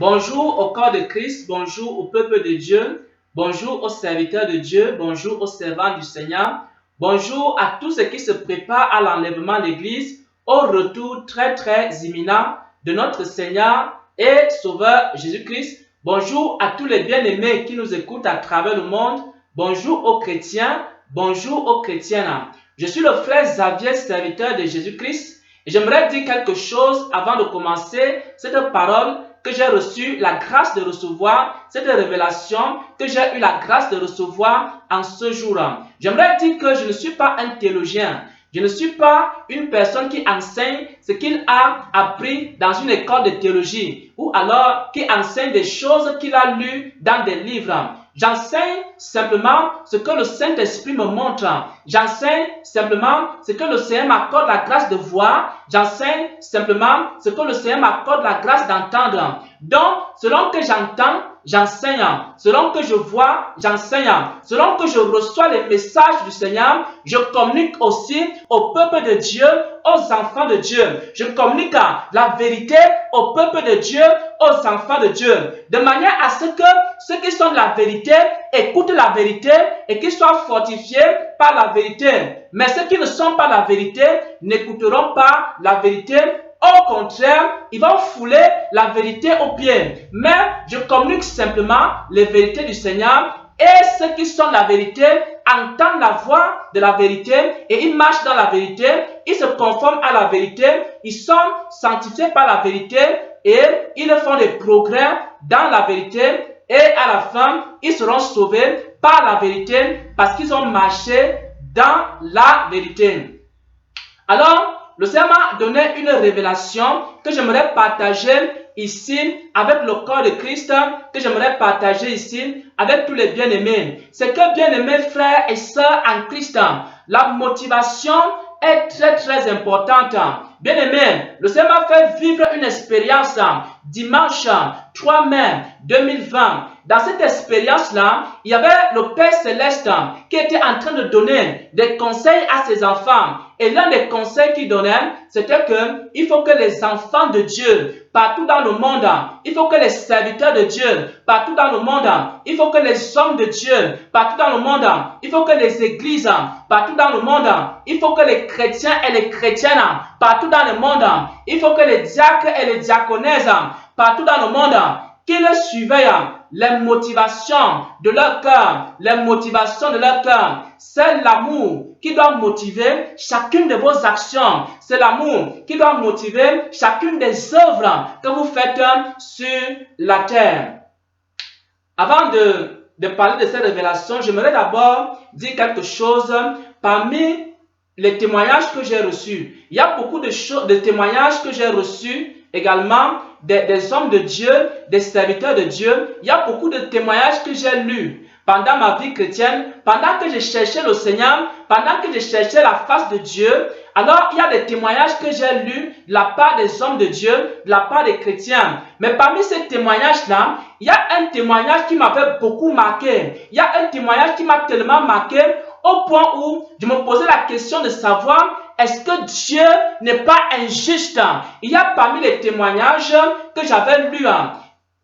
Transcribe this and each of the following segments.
Bonjour au corps de Christ, bonjour au peuple de Dieu, bonjour aux serviteurs de Dieu, bonjour aux servants du Seigneur, bonjour à tous ceux qui se préparent à l'enlèvement de l'Église, au retour très imminent de notre Seigneur et Sauveur Jésus-Christ. Bonjour à tous les bien-aimés qui nous écoutent à travers le monde. Bonjour aux chrétiens, bonjour aux chrétiennes. Je suis le frère Xavier, serviteur de Jésus-Christ. Et j'aimerais dire quelque chose avant de commencer cette parole que j'ai reçu la grâce de recevoir, cette révélation que j'ai eu la grâce de recevoir en ce jour. J'aimerais dire que je ne suis pas un théologien. Je ne suis pas une personne qui enseigne ce qu'il a appris dans une école de théologie ou alors qui enseigne des choses qu'il a lues dans des livres. J'enseigne simplement ce que le Saint-Esprit me montre. J'enseigne simplement ce que le Seigneur m'accorde la grâce de voir. J'enseigne simplement ce que le Seigneur m'accorde la grâce d'entendre. Donc, selon que j'entends, j'enseigne. Selon que je vois, j'enseigne. Selon que je reçois les messages du Seigneur, je communique aussi au peuple de Dieu, aux enfants de Dieu. Je communique la vérité au peuple de Dieu, aux enfants de Dieu. De manière à ce que ceux qui sont de la vérité écoutent la vérité et qu'ils soient fortifiés par la vérité. Mais ceux qui ne sont pas la vérité n'écouteront pas la vérité. Au contraire, ils vont fouler la vérité aux pieds. Mais je communique simplement les vérités du Seigneur et ceux qui sont la vérité entendent la voix de la vérité et ils marchent dans la vérité, ils se conforment à la vérité, ils sont sanctifiés par la vérité et ils font des progrès dans la vérité et à la fin, ils seront sauvés par la vérité parce qu'ils ont marché dans la vérité. Alors, le Seigneur m'a donné une révélation que j'aimerais partager ici avec le corps de Christ, que j'aimerais partager ici avec tous les bien-aimés. C'est que, bien-aimés frères et sœurs en Christ, la motivation est très importante. Bien-aimés, le Seigneur m'a fait vivre une expérience dimanche 3 mai 2020. Dans cette expérience-là, il y avait le Père Céleste qui était en train de donner des conseils à ses enfants. Et l'un des conseils qu'il donnait, c'était qu'il faut que les enfants de Dieu, partout dans le monde, il faut que les serviteurs de Dieu, partout dans le monde, il faut que les hommes de Dieu, partout dans le monde, il faut que les églises, partout dans le monde, il faut que les chrétiens et les chrétiennes, partout dans le monde, il faut que les diacres et les diaconesses, partout dans le monde, qu'ils surveillent les motivations de leur cœur. Les motivations de leur cœur, c'est l'amour qui doit motiver chacune de vos actions. C'est l'amour qui doit motiver chacune des œuvres que vous faites sur la terre. Avant de parler de cette révélation, j'aimerais d'abord dire quelque chose parmi les témoignages que j'ai reçus. Il y a beaucoup de témoignages que j'ai reçus également des hommes de Dieu, des serviteurs de Dieu. Il y a beaucoup de témoignages que j'ai lus pendant ma vie chrétienne, pendant que je cherchais le Seigneur, pendant que je cherchais la face de Dieu. Alors, il y a des témoignages que j'ai lus de la part des hommes de Dieu, de la part des chrétiens. Mais parmi ces témoignages-là, il y a un témoignage qui m'avait beaucoup marqué. Il y a un témoignage qui m'a tellement marqué au point où je me posais la question de savoir est-ce que Dieu n'est pas injuste? Il y a parmi les témoignages que j'avais lus,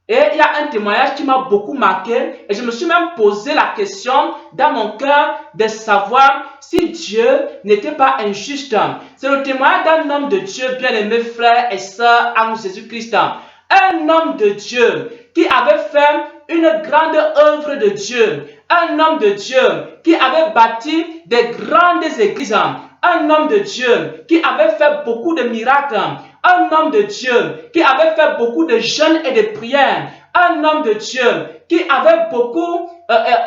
et il y a un témoignage qui m'a beaucoup marqué et je me suis même posé la question dans mon cœur de savoir si Dieu n'était pas injuste. C'est le témoignage d'un homme de Dieu, bien-aimé frères et sœurs en Jésus-Christ. Un homme de Dieu qui avait fait une grande œuvre de Dieu. Un homme de Dieu qui avait bâti des grandes églises. Un homme de Dieu qui avait fait beaucoup de miracles. Un homme de Dieu qui avait fait beaucoup de jeûnes et de prières. Un homme de Dieu qui avait beaucoup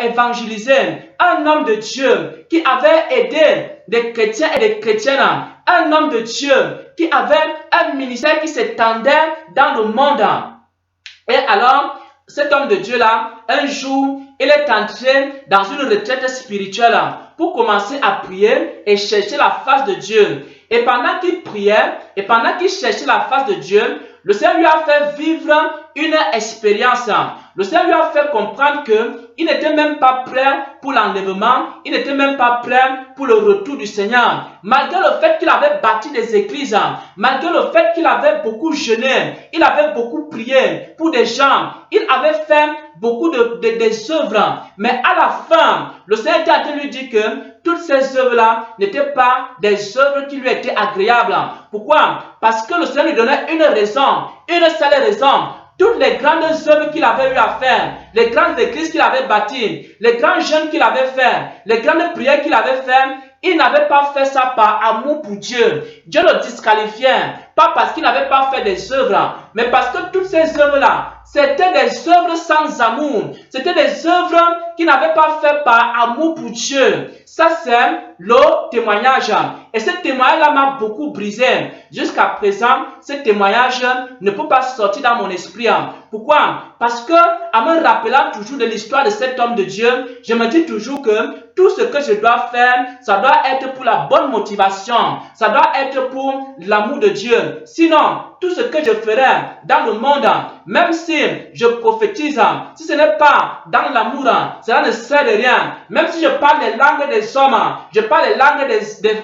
évangélisé. Un homme de Dieu qui avait aidé des chrétiens et des chrétiennes. Un homme de Dieu qui avait un ministère qui s'étendait dans le monde. Et alors, cet homme de Dieu-là, un jour, il est entré dans une retraite spirituelle pour commencer à prier et chercher la face de Dieu. Et pendant qu'il priait et pendant qu'il cherchait la face de Dieu, le Seigneur lui a fait vivre une expérience. Le Seigneur lui a fait comprendre qu'il n'était même pas prêt pour l'enlèvement, il n'était même pas prêt pour le retour du Seigneur. Malgré le fait qu'il avait bâti des églises, malgré le fait qu'il avait beaucoup jeûné, il avait beaucoup prié pour des gens, il avait fait beaucoup des œuvres. Mais à la fin, le Seigneur était en train de lui dire que toutes ces œuvres-là n'étaient pas des œuvres qui lui étaient agréables. Pourquoi? Parce que le Seigneur lui donnait une raison, une seule raison. Toutes les grandes œuvres qu'il avait eu à faire, les grandes églises qu'il avait bâties, les grands jeûnes qu'il avait fait, les grandes prières qu'il avait fait, il n'avait pas fait ça par amour pour Dieu. Dieu le disqualifiait, pas parce qu'il n'avait pas fait des œuvres, mais parce que toutes ces œuvres-là, c'était des œuvres sans amour. C'était des œuvres qu'il n'avait pas fait par amour pour Dieu. Ça, c'est le témoignage. Et ce témoignage-là m'a beaucoup brisé. Jusqu'à présent, ce témoignage ne peut pas sortir dans mon esprit. Pourquoi? Parce que, en me rappelant toujours de l'histoire de cet homme de Dieu, je me dis toujours que tout ce que je dois faire, ça doit être pour la bonne motivation. Ça doit être pour l'amour de Dieu. Sinon, tout ce que je ferai dans le monde, même si je prophétise, si ce n'est pas dans l'amour, cela ne sert de rien. Même si je parle les langues des hommes, je parle les langues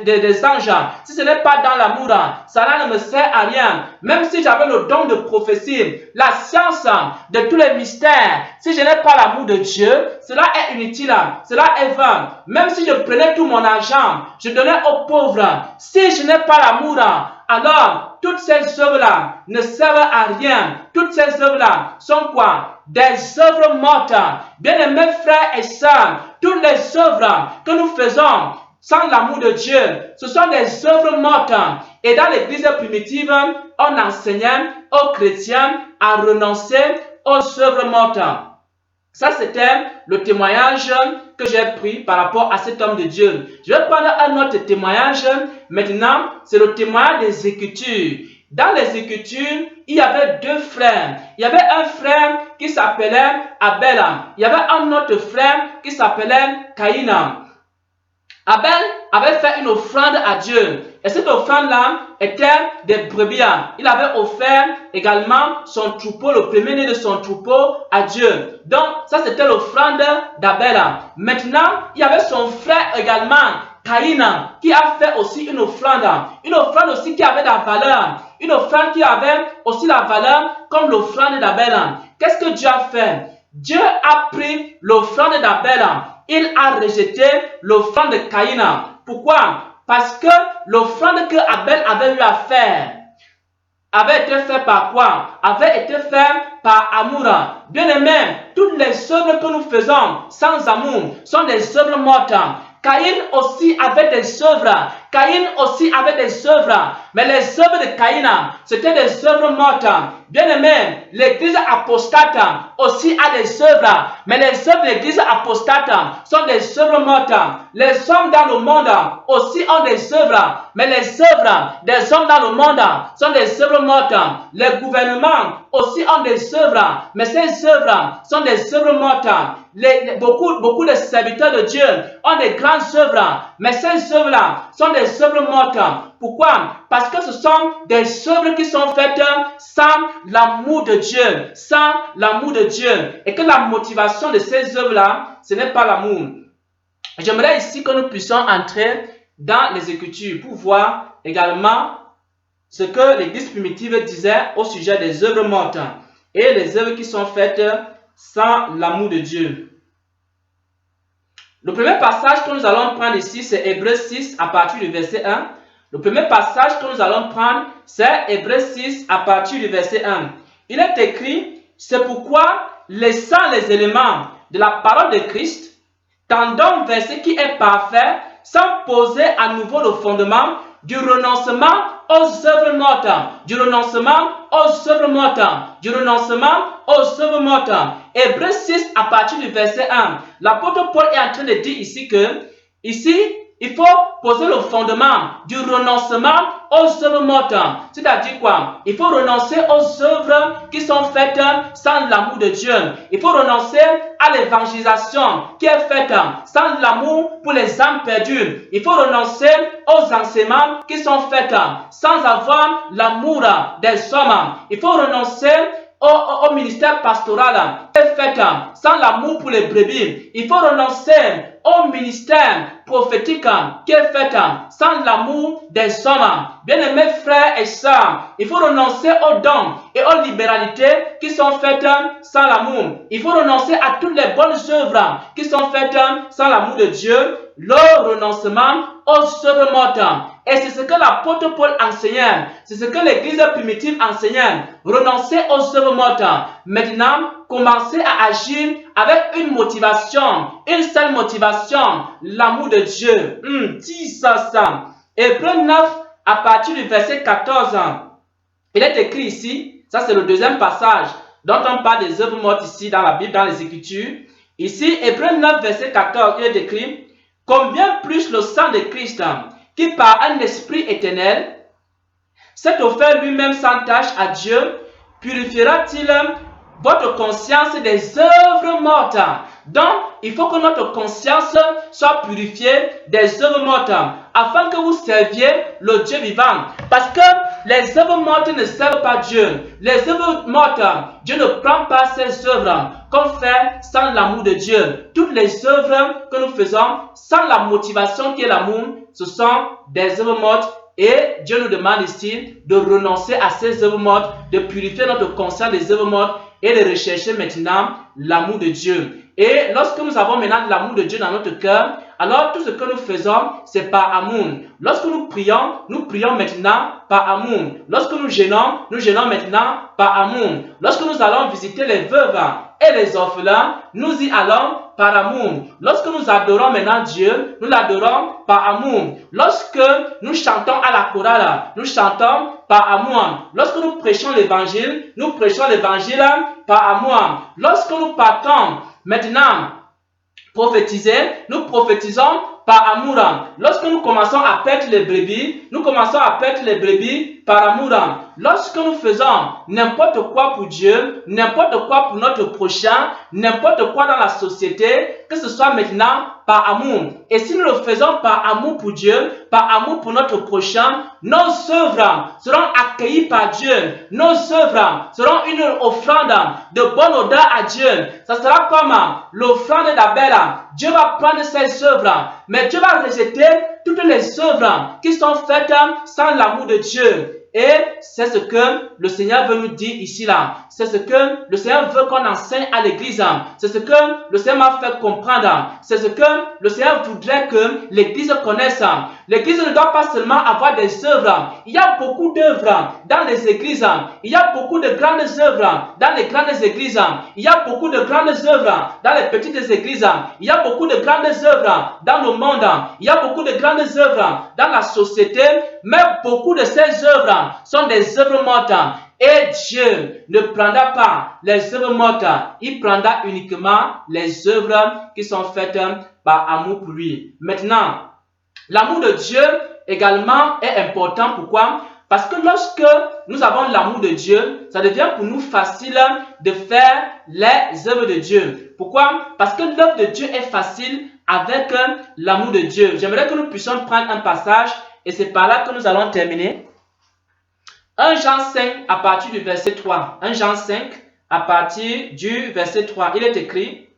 des anges, si ce n'est pas dans l'amour, cela ne me sert à rien. Même si j'avais le don de prophétie, la science de tous les mystères, si je n'ai pas l'amour de Dieu, cela est inutile, cela est vain. Même si je prenais tout mon argent, je donnais aux pauvres, si je n'ai pas l'amour, alors toutes ces œuvres-là ne servent à rien. Toutes ces œuvres-là sont quoi? Des œuvres mortes. Bien-aimés frères et sœurs, toutes les œuvres que nous faisons sans l'amour de Dieu, ce sont des œuvres mortes. Et dans l'église primitive, on enseignait aux chrétiens à renoncer aux œuvres mortes. Ça, c'était le témoignage que j'ai pris par rapport à cet homme de Dieu. Je vais prendre un autre témoignage. Maintenant, c'est le témoignage des Écritures. Dans les Écritures, il y avait deux frères. Il y avait un frère qui s'appelait Abel. Il y avait un autre frère qui s'appelait Caïn. Abel avait fait une offrande à Dieu. Et cette offrande-là était des brebis. Il avait offert également son troupeau, le premier-né de son troupeau à Dieu. Donc, ça c'était l'offrande d'Abel. Maintenant, il y avait son frère également, Caïn, qui a fait aussi une offrande aussi qui avait de la valeur. Une offrande qui avait aussi la valeur comme l'offrande d'Abel. Qu'est-ce que Dieu a fait? Dieu a pris l'offrande d'Abel. Il a rejeté l'offrande de Caïn. Pourquoi? Parce que l'offrande que Abel avait eu à faire avait été fait par quoi? Avait été fait par amour. Bien aimé, toutes les œuvres que nous faisons sans amour sont des œuvres mortes. Caïn aussi avait des œuvres. Caïn aussi avait des œuvres. Mais les œuvres de Caïn, c'était des œuvres mortes. Bien aimé, l'église apostate aussi a des œuvres. Mais les œuvres de l'église apostate sont des œuvres mortes. Les hommes dans le monde aussi ont des œuvres. Mais les œuvres des hommes dans le monde sont des œuvres mortes. Les gouvernements aussi ont des œuvres. Mais ces œuvres sont des œuvres mortes. Beaucoup de serviteurs de Dieu ont des grandes œuvres, mais ces œuvres-là sont des œuvres mortes. Pourquoi? Parce que ce sont des œuvres qui sont faites sans l'amour de Dieu, sans l'amour de Dieu, et que la motivation de ces œuvres-là, ce n'est pas l'amour. J'aimerais ici que nous puissions entrer dans les Écritures pour voir également ce que l'Église primitive disait au sujet des œuvres mortes et les œuvres qui sont faites sans l'amour de Dieu. Le premier passage que nous allons prendre ici, c'est Hébreux 6 à partir du verset 1. Le premier passage que nous allons prendre, c'est Hébreux 6 à partir du verset 1. Il est écrit, c'est pourquoi, laissant les éléments de la parole de Christ, tendons vers ce qui est parfait, sans poser à nouveau le fondement du renoncement aux œuvres mortes, du renoncement aux œuvres mortes, du renoncement aux œuvres mortes. Hébreux 6 à partir du verset 1. L'apôtre Paul est en train de dire ici que, il faut poser le fondement du renoncement aux œuvres mortes. C'est-à-dire quoi? Il faut renoncer aux œuvres qui sont faites sans l'amour de Dieu. Il faut renoncer à l'évangélisation qui est faite sans l'amour pour les âmes perdues. Il faut renoncer aux enseignements qui sont faits sans avoir l'amour des hommes. Il faut renoncer au ministère pastoral qui est fait sans l'amour pour les brebis. Il faut renoncer au ministère prophétique qui est fait sans l'amour des hommes. Bien-aimés frères et sœurs, il faut renoncer aux dons et aux libéralités qui sont faites sans l'amour. Il faut renoncer à toutes les bonnes œuvres qui sont faites sans l'amour de Dieu. Le renoncement aux œuvres mortes. Et c'est ce que l'apôtre Paul enseignait. C'est ce que l'église primitive enseignait. Renoncer aux œuvres mortes. Maintenant, commencez à agir avec une motivation. Une seule motivation. L'amour de Dieu. Dis ça. Hébreux 9, à partir du verset 14. Il est écrit ici. Ça, c'est le deuxième passage dont on parle des œuvres mortes ici dans la Bible, dans les Écritures. Ici, Hébreux 9, verset 14, il est écrit: combien plus le sang de Christ, qui par un esprit éternel s'est offert lui-même sans tâche à Dieu, purifiera-t-il votre conscience des œuvres mortes? Donc, il faut que notre conscience soit purifiée des œuvres mortes, afin que vous serviez le Dieu vivant. Parce que les œuvres mortes ne servent pas Dieu. Les œuvres mortes, Dieu ne prend pas ces œuvres qu'on fait sans l'amour de Dieu. Toutes les œuvres que nous faisons sans la motivation qui est l'amour, ce sont des œuvres mortes. Et Dieu nous demande ici de renoncer à ces œuvres mortes, de purifier notre conscience des œuvres mortes et de rechercher maintenant l'amour de Dieu. Et lorsque nous avons maintenant l'amour de Dieu dans notre cœur, alors tout ce que nous faisons, c'est par amour. Lorsque nous prions maintenant par amour. Lorsque nous gênons maintenant par amour. Lorsque nous allons visiter les veuves et les orphelins, nous y allons par amour. Lorsque nous adorons maintenant Dieu, nous l'adorons par amour. Lorsque nous chantons à la chorale, nous chantons par amour. Lorsque nous prêchons l'évangile par amour. Lorsque nous partons maintenant prophétiser, nous prophétisons par amour. Lorsque nous commençons à perdre les brebis, nous commençons à perdre les brebis par amour. Lorsque nous faisons n'importe quoi pour Dieu, n'importe quoi pour notre prochain, n'importe quoi dans la société, que ce soit maintenant par amour. Et si nous le faisons par amour pour Dieu, par amour pour notre prochain, nos œuvres seront accueillies par Dieu. Nos œuvres seront une offrande de bonne odeur à Dieu. Ça sera comme l'offrande d'Abel. Dieu va prendre ces œuvres, mais Dieu va rejeter toutes les œuvres qui sont faites sans l'amour de Dieu. Et c'est ce que le Seigneur veut nous dire ici là. C'est ce que le Seigneur veut qu'on enseigne à l'église. C'est ce que le Seigneur m'a fait comprendre. C'est ce que le Seigneur voudrait que l'église connaisse. L'église ne doit pas seulement avoir des œuvres. Il y a beaucoup d'œuvres dans les églises. Il y a beaucoup de grandes œuvres dans les grandes églises. Il y a beaucoup de grandes œuvres dans les petites églises. Il y a beaucoup de grandes œuvres dans le monde. Il y a beaucoup de grandes œuvres dans la société. Mais beaucoup de ces œuvres sont des œuvres mortes. Et Dieu ne prendra pas les œuvres mortes. Il prendra uniquement les œuvres qui sont faites par amour pour lui. Maintenant, l'amour de Dieu également est important. Pourquoi? Parce que lorsque nous avons l'amour de Dieu, ça devient pour nous facile de faire les œuvres de Dieu. Pourquoi? Parce que l'œuvre de Dieu est facile avec l'amour de Dieu. J'aimerais que nous puissions prendre un passage et c'est par là que nous allons terminer. 1 Jean 5 à partir du verset 3. 1 Jean 5 à partir du verset 3. Il est écrit: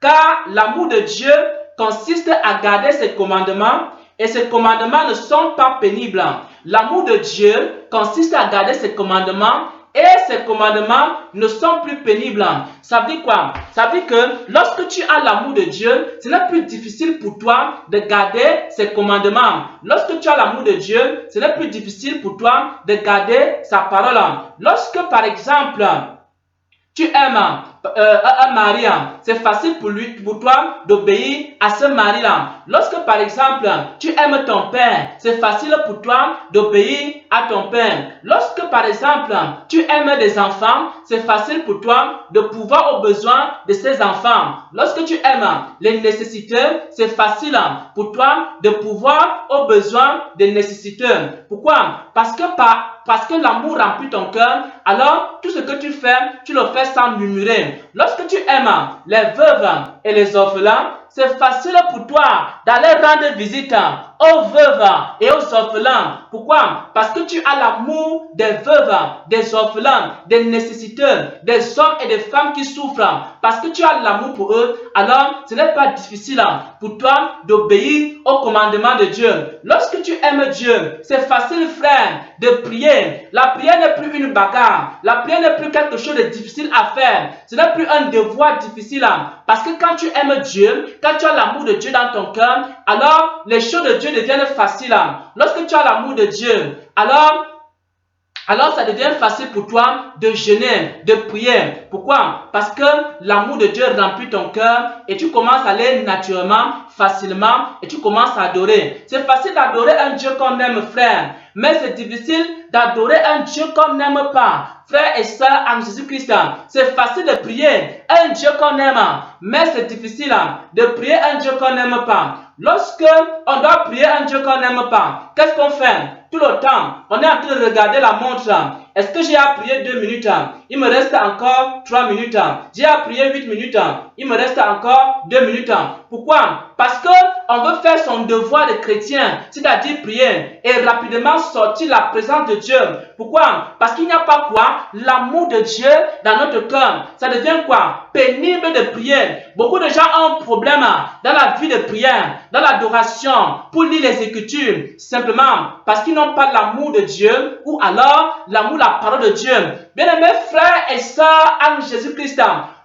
car l'amour de Dieu consiste à garder ses commandements et ses commandements ne sont pas pénibles. L'amour de Dieu consiste à garder ses commandements et ces commandements ne sont plus pénibles. Ça veut dire quoi? Ça veut dire que lorsque tu as l'amour de Dieu, ce n'est plus difficile pour toi de garder ses commandements. Lorsque tu as l'amour de Dieu, ce n'est plus difficile pour toi de garder sa parole. Lorsque par exemple, tu aimes un mari, c'est facile pour toi d'obéir à ce mari-là. Lorsque par exemple, tu aimes ton père, c'est facile pour toi d'obéir à ton père. Lorsque par exemple, tu aimes des enfants, c'est facile pour toi de pouvoir aux besoins de ces enfants. Lorsque tu aimes les nécessiteux, c'est facile pour toi de pouvoir aux besoins des nécessiteux. Pourquoi? Parce que l'amour remplit ton cœur, alors tout ce que tu fais, tu le fais sans murmurer. Lorsque tu aimes les veuves et les orphelins, c'est facile pour toi d'aller rendre visite aux veuves et aux orphelins. Pourquoi? Parce que tu as l'amour des veuves, des orphelins, des nécessiteux, des hommes et des femmes qui souffrent. Parce que tu as l'amour pour eux, alors ce n'est pas difficile pour toi d'obéir au commandement de Dieu. Lorsque tu aimes Dieu, c'est facile, frère, de prier. La prière n'est plus une bagarre. La prière n'est plus quelque chose de difficile à faire. Ce n'est plus un devoir difficile. Parce que quand tu aimes Dieu, quand tu as l'amour de Dieu dans ton cœur, alors les choses de Dieu deviennent faciles. Lorsque tu as l'amour de Dieu, alors ça devient facile pour toi de jeûner, de prier. Pourquoi? Parce que l'amour de Dieu remplit ton cœur et tu commences à aller naturellement, facilement et tu commences à adorer. C'est facile d'adorer un Dieu qu'on aime, frère, mais c'est difficile d'adorer un Dieu qu'on n'aime pas. Frères et sœurs en Jésus-Christ, c'est facile de prier un Dieu qu'on aime, mais c'est difficile de prier un Dieu qu'on n'aime pas. Lorsque on doit prier un Dieu qu'on n'aime pas, qu'est-ce qu'on fait? Tout le temps, on est en train de regarder la montre. Est-ce que j'ai à prier 2 minutes? Il me reste encore 3 minutes. J'ai à prier 8 minutes. Il me reste encore 2 minutes. Pourquoi? Parce qu'on veut faire son devoir de chrétien, c'est-à-dire prier et rapidement sortir la présence de Dieu. Pourquoi? Parce qu'il n'y a pas quoi? L'amour de Dieu dans notre cœur. Ça devient quoi? Pénible de prier. Beaucoup de gens ont un problème dans la vie de prière, dans l'adoration, pour lire les Écritures, simplement parce qu'ils n'ont pas l'amour de Dieu ou alors l'amour de la parole de Dieu. Bien-aimés frères et sœurs en Jésus-Christ,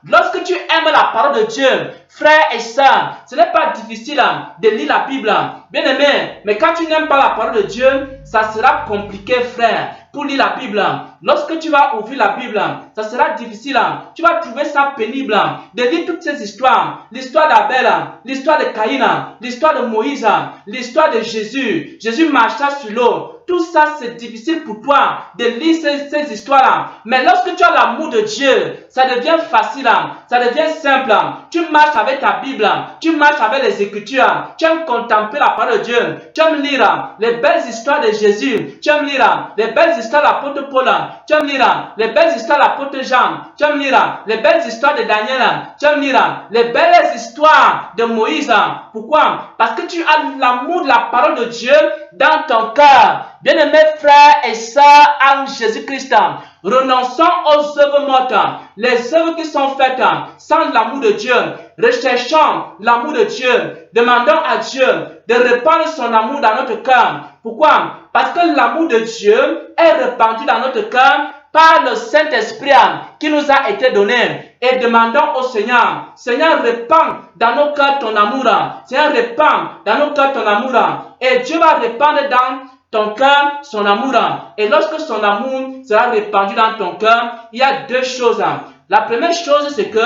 lorsque tu aimes la parole de Dieu, frères et sœurs, ce n'est pas difficile de lire la Bible. Bien-aimé, mais quand tu n'aimes pas la parole de Dieu, ça sera compliqué, frère, pour lire la Bible. Lorsque tu vas ouvrir la Bible, ça sera difficile. Tu vas trouver ça pénible de lire toutes ces histoires. L'histoire d'Abel, l'histoire de Caïn, l'histoire de Moïse, l'histoire de Jésus. Jésus marcha sur l'eau. Tout ça, c'est difficile pour toi de lire ces histoires-là. Mais lorsque tu as l'amour de Dieu, ça devient facile, ça devient simple. Tu marches avec ta Bible, tu marches avec les Écritures, tu aimes contempler la parole de Dieu, tu aimes lire les belles histoires de Jésus, tu aimes lire les belles histoires de l'apôtre Paul, tu aimes lire les belles histoires de l'apôtre Jean, tu aimes lire les belles histoires de Daniel, tu aimes lire les belles histoires de Moïse. Pourquoi? Parce que tu as l'amour de la parole de Dieu dans ton cœur. Bien-aimés frères et sœurs en Jésus-Christ, renonçons aux œuvres mortes, les œuvres qui sont faites sans l'amour de Dieu. Recherchons l'amour de Dieu. Demandons à Dieu de répandre son amour dans notre cœur. Pourquoi? Parce que l'amour de Dieu est répandu dans notre cœur par le Saint-Esprit qui nous a été donné. Et demandons au Seigneur, Seigneur, répands dans nos cœurs ton amour. Seigneur, répands dans nos cœurs ton amour. Et Dieu va répandre dans ton cœur son amour. Et lorsque son amour sera répandu dans ton cœur, il y a deux choses. La première chose, c'est que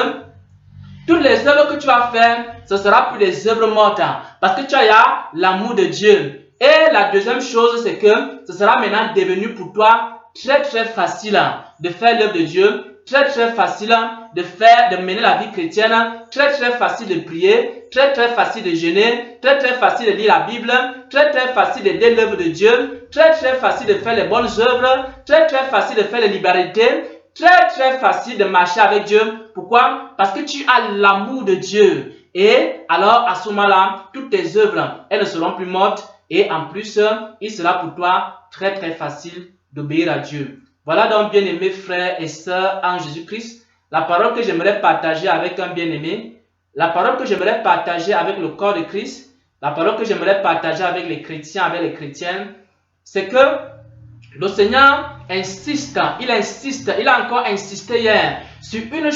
toutes les œuvres que tu vas faire, ce sera plus des œuvres mortes. Parce que tu as l'amour de Dieu. Et la deuxième chose, c'est que ce sera maintenant devenu pour toi très très facile de faire l'œuvre de Dieu, très très facile de mener la vie chrétienne, très très facile de prier, très très facile de jeûner, très très facile de lire la Bible, très très facile d'aider l'œuvre de Dieu, très très facile de faire les bonnes œuvres, très très facile de faire les libertés, très très facile de marcher avec Dieu. Pourquoi? Parce que tu as l'amour de Dieu. Et alors à ce moment-là, toutes tes œuvres, elles ne seront plus mortes. Et en plus, il sera pour toi très très facile d'obéir à Dieu. Voilà donc, bien-aimés frères et sœurs en Jésus-Christ, la parole que j'aimerais partager avec un bien-aimé, la parole que j'aimerais partager avec le corps de Christ, la parole que j'aimerais partager avec les chrétiens, avec les chrétiennes, c'est que le Seigneur insiste, il a encore insisté hier sur une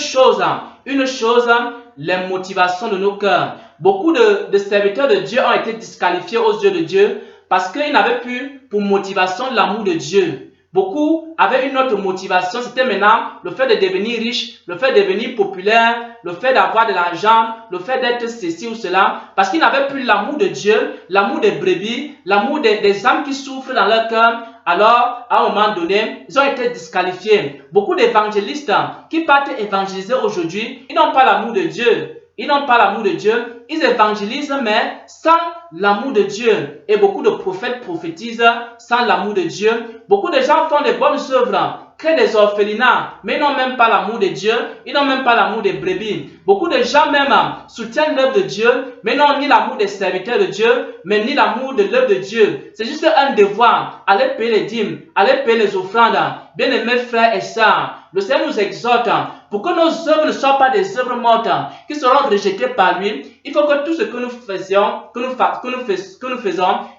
chose, les motivations de nos cœurs. Beaucoup de serviteurs de Dieu ont été disqualifiés aux yeux de Dieu parce qu'ils n'avaient plus pour motivation l'amour de Dieu. Beaucoup avaient une autre motivation, c'était maintenant le fait de devenir riche, le fait de devenir populaire, le fait d'avoir de l'argent, le fait d'être ceci ou cela, parce qu'ils n'avaient plus l'amour de Dieu, l'amour des brebis, l'amour des âmes qui souffrent dans leur cœur. Alors, à un moment donné, ils ont été disqualifiés. Beaucoup d'évangélistes qui partent évangéliser aujourd'hui, ils n'ont pas l'amour de Dieu. Ils n'ont pas l'amour de Dieu. Ils évangélisent, mais sans l'amour de Dieu. Et beaucoup de prophètes prophétisent sans l'amour de Dieu. Beaucoup de gens font des bonnes œuvres créent des orphelinats, mais ils n'ont même pas l'amour de Dieu, ils n'ont même pas l'amour des brebis. Beaucoup de gens même soutiennent l'œuvre de Dieu, mais n'ont ni l'amour des serviteurs de Dieu, mais ni l'amour de l'œuvre de Dieu. C'est juste un devoir, aller payer les dîmes, aller payer les offrandes. Bien-aimés frères et sœurs, le Seigneur nous exhorte pour que nos œuvres ne soient pas des œuvres mortes qui seront rejetées par lui. Il faut que tout ce que nous faisons,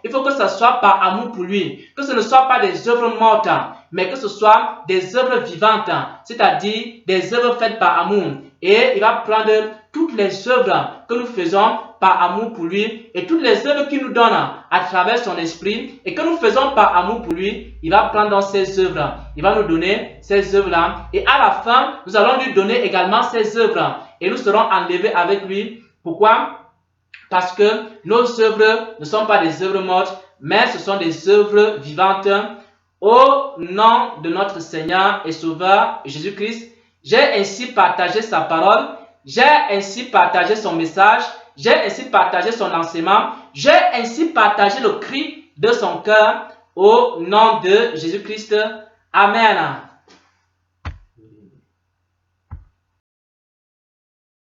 il faut que ce soit par amour pour lui, que ce ne soit pas des œuvres mortes, mais que ce soit des œuvres vivantes, c'est-à-dire des œuvres faites par amour. Et il va prendre toutes les œuvres que nous faisons par amour pour lui et toutes les œuvres qu'il nous donne à travers son esprit et que nous faisons par amour pour lui, il va prendre dans ces œuvres. Il va nous donner ces œuvres-là et à la fin, nous allons lui donner également ces œuvres et nous serons enlevés avec lui. Pourquoi? Parce que nos œuvres ne sont pas des œuvres mortes, mais ce sont des œuvres vivantes. Au nom de notre Seigneur et Sauveur Jésus-Christ, j'ai ainsi partagé sa parole, j'ai ainsi partagé son message, j'ai ainsi partagé son enseignement, j'ai ainsi partagé le cri de son cœur au nom de Jésus-Christ. Amen.